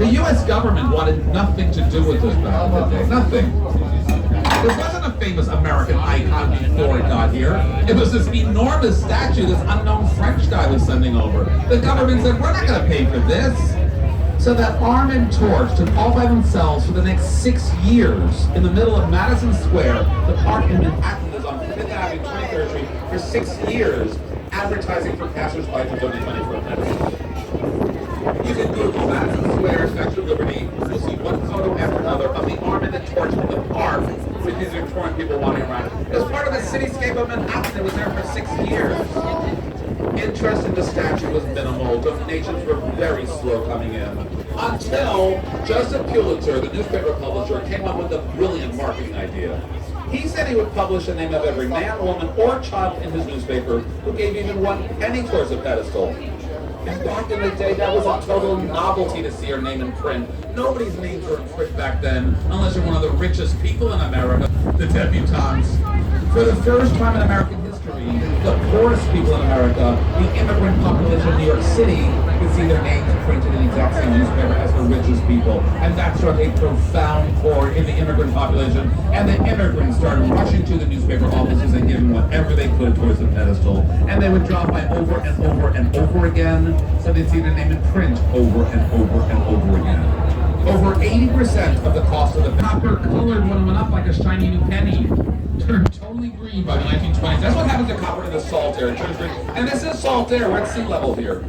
The U.S. government wanted nothing to do with this back in the day. Nothing. There wasn't a famous American icon before it got here. It was this enormous statue this unknown French guy was sending over. The government said, we're not going to pay for this. So that Arm and Torch took all by themselves for the next 6 years in the middle of Madison Square, the park in Manhattan is on 5th Avenue, 23rd Street, for 6 years, advertising for passersby to donate money for a pedestal. You can Google Madison Square, Statue of Liberty, you'll see one photo after another of the Arm and the Torch in the park with these Victorian people wandering around. It was part of the cityscape of Manhattan. It was there for 6 years. Interest in the statue was minimal. Donations were very slow coming in. Until Joseph Pulitzer, the newspaper publisher, came up with a brilliant marketing idea. He said he would publish the name of every man, woman, or child in his newspaper who gave even 1 penny towards a pedestal. And back in the day, that was a total novelty to see your name in print. Nobody's names were in print back then, unless you're one of the richest people in America, the debutantes. For the first time in American history, the poorest people in America, the immigrant population of New York City, could see their names printed in the exact same newspaper as the richest people. And that struck a profound chord in the immigrant population. And the immigrants started rushing to the newspaper offices and giving whatever they could towards the pedestal. And they would drop by over and over and over again, so they'd see their name in print over and over and over again. Over 80% of the cost of the copper colored when it went up like a shiny new penny. Turned totally green by the 1920s. That's what happens to copper in the salt air. It turns green. And this is salt air. We're at sea level here.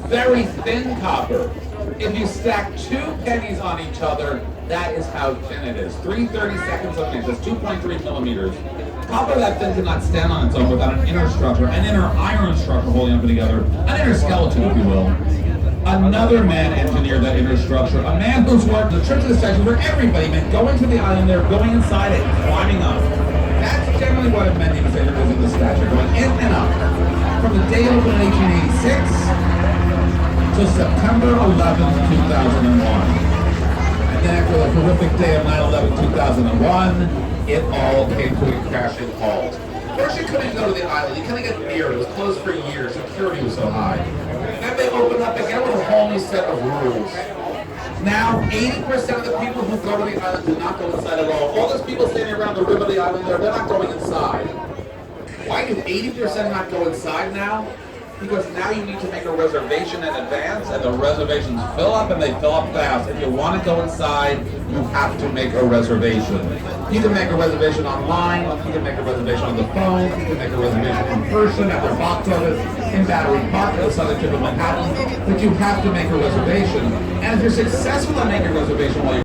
Very thin copper. If you stack 2 pennies on each other, that is how thin it is. 3/32 of an inch. That's 2.3 millimeters. Copper that thin cannot stand on its own without an inner structure, an inner iron structure holding them together, an inner skeleton, if you will. Another man engineered that inner structure. A man who's worked the trip to the statue where everybody meant going to the island there, going inside it, climbing up. That's generally what it meant to say there was in the statue, going in and up. From the day it opened in 1886 to September 11th, 2001. And then after the horrific day of 9/11/2001, it all came to a crashing halt. First, you couldn't go to the island. You couldn't get near it. It was closed for years. Security was so high. Then they opened up again with a whole new set of rules. Now, 80% of the people who go to the island do not go inside at all. All those people standing around the rim of the island there, they're not going inside. Why do 80% not go inside now? Because now you need to make a reservation in advance, and the reservations fill up, and they fill up fast. If you want to go inside, you have to make a reservation. You can make a reservation online, you can make a reservation on the phone, you can make a reservation in person at their box office in Battery Park at the southern tip of Manhattan, but you have to make a reservation. And if you're successful in making a reservation while you're